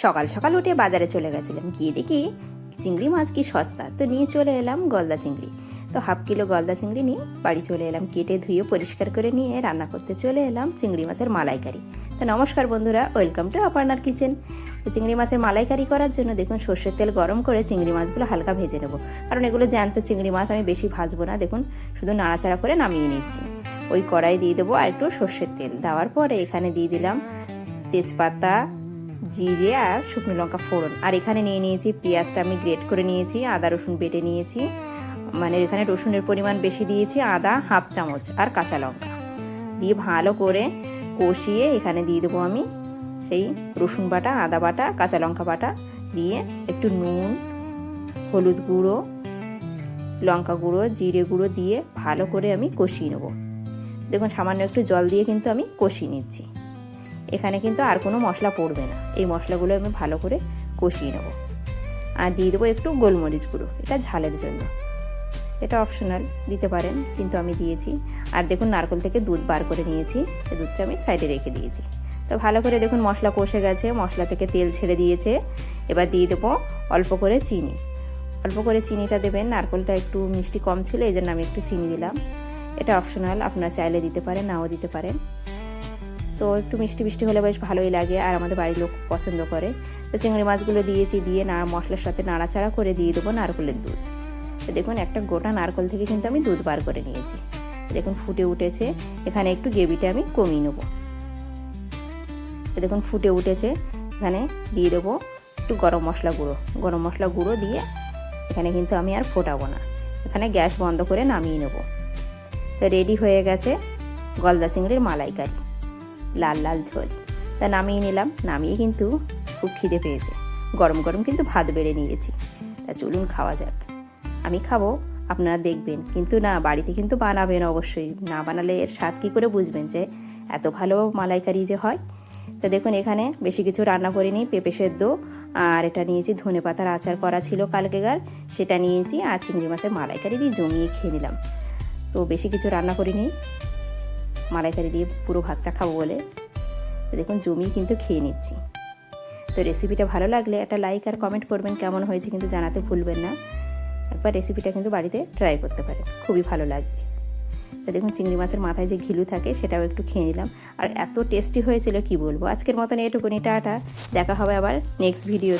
সকাল সকাল উঠে বাজারে চলে গেছিলাম, গিয়ে দেখি চিংড়ি মাছ কি সস্তা, তো নিয়ে চলে এলাম গলদা চিংড়ি। তো হাফ কিলো গলদা চিংড়ি নিয়ে বাড়ি চলে এলাম, কেটে ধুয়ে পরিষ্কার করে নিয়ে রান্না করতে চলে এলাম চিংড়ি মাছের মালাইকারি। তো নমস্কার বন্ধুরা, ওয়েলকাম টু অপর্ণার কিচেন। তো চিংড়ি মাছের মালাইকারি করার জন্য দেখুন সর্ষের তেল গরম করে চিংড়ি মাছগুলো হালকা ভেজে নেব, কারণ এগুলো জ্যান্ত চিংড়ি মাছ, আমি বেশি ভাজবো না। দেখুন শুধু নাড়াচাড়া করে নামিয়ে নিচ্ছি। ওই কড়াই দিয়ে দেবো আর একটু সর্ষের তেল, দেওয়ার পরে এখানে দিয়ে দিলাম তেজপাতা, জিরে আর শুকনো লঙ্কা ফোড়ন। আর এখানে নিয়ে নিয়েছি পেঁয়াজটা আমি গ্রেট করে নিয়েছি, আদা রসুন বেটে নিয়েছি, মানে এখানে রসুনের পরিমাণ বেশি দিয়েছি, আদা হাফ চামচ আর কাঁচা লঙ্কা দিয়ে ভালো করে কষিয়ে এখানে দিয়ে দেবো আমি সেই রসুন বাটা, আদা বাটা, কাঁচা লঙ্কা বাটা দিয়ে একটু নুন, হলুদ গুঁড়ো, লঙ্কা গুঁড়ো, জিরে গুঁড়ো দিয়ে ভালো করে আমি কষিয়ে নেব। দেখুন সামান্য একটু জল দিয়ে কিন্তু আমি কষিয়ে নিচ্ছি। এখানে কিন্তু আর কোনো মশলা পড়বে না, এই মশলাগুলো আমি ভালো করে কষিয়ে নেব। আর দিয়ে দেবো একটু গোলমরিচ গুঁড়ো, এটা ঝালের জন্য, এটা অপশনাল, দিতে পারেন, কিন্তু আমি দিয়েছি। আর দেখুন নারকেল থেকে দুধ বার করে নিয়েছি, এই দুধটা আমি সাইডে রেখে দিয়েছি। তো ভালো করে দেখুন মশলা কষে গেছে, মশলা থেকে তেল ছেড়ে দিয়েছে। এবার দিয়ে দেবো অল্প করে চিনি, অল্প করে চিনিটা দেবেন, নারকেলটা একটু মিষ্টি কম ছিল এই জন্য আমি একটু চিনি দিলাম। এটা অপশনাল, আপনারা চাইলে দিতে পারেন, নাও দিতে পারেন। তো একটু মিষ্টি মিষ্টি হলে বেশ ভালোই লাগে, আর আমাদের বাড়ির লোক পছন্দ করে। তো চিংড়ি মাছগুলো দিয়েছি, দিয়ে মশলার সাথে নাড়াচাড়া করে দিয়ে দেবো নারকেলের দুধ। তো দেখুন একটা গোটা নারকেল থেকে কিন্তু আমি দুধ বার করে নিয়েছি। দেখুন ফুটে উঠেছে, এখানে একটু গ্রেভিটা আমি কমিয়ে নেবো। দেখুন ফুটে উঠেছে, এখানে দিয়ে দেবো একটু গরম মশলা গুঁড়ো, গরম মশলা গুঁড়ো দিয়ে এখানে কিন্তু আমি আর ফোটাবো না, এখানে গ্যাস বন্ধ করে নামিয়ে নেব। তো রেডি হয়ে গেছে গলদা চিংড়ির মালাইকারি, লাল লাল ঝোল। তা নামিয়ে নিলাম, নামিয়ে কিন্তু খুব খিদে পেয়েছে, গরম গরম কিন্তু ভাত বেড়ে নিয়েছি। তা চলুন খাওয়া যাক। আমি খাবো, আপনারা দেখবেন, কিন্তু না বাড়িতে কিন্তু বানাবেন অবশ্যই, না বানালে এর স্বাদ কী করে বুঝবেন যে এত ভালো মালাইকারি যে হয়। তো দেখুন এখানে বেশি কিছু রান্না করিনি, পেঁপে সেদ্ধ আর এটা নিয়েছি ধনে পাতার আচার করা ছিল কালকেকার, সেটা নিয়েছি, আর চিংড়ি মাছের মালাইকারি দিয়ে জমিয়ে খেয়ে নিলাম। তো বেশি কিছু রান্না করিনি, মালাইকারি দিয়ে পুরো ভাতটা খাবো বলে। তো দেখুন জমিয়ে কিন্তু খেয়ে নিচ্ছি। তো রেসিপিটা ভালো লাগলে একটা লাইক আর কমেন্ট করবেন, কেমন হয়েছে কিন্তু জানাতে ভুলবেন না। একবার রেসিপিটা কিন্তু বাড়িতে ট্রাই করতে পারেন, খুবই ভালো লাগবে। তো দেখুন চিংড়ি মাছের মাথায় যে ঘিলু থাকে সেটাও একটু খেয়ে নিলাম, আর এত টেস্টি হয়েছিল কি বলবো। আজকের মতন এটুকুনি, টাটা, দেখা হবে আবার নেক্সট ভিডিও।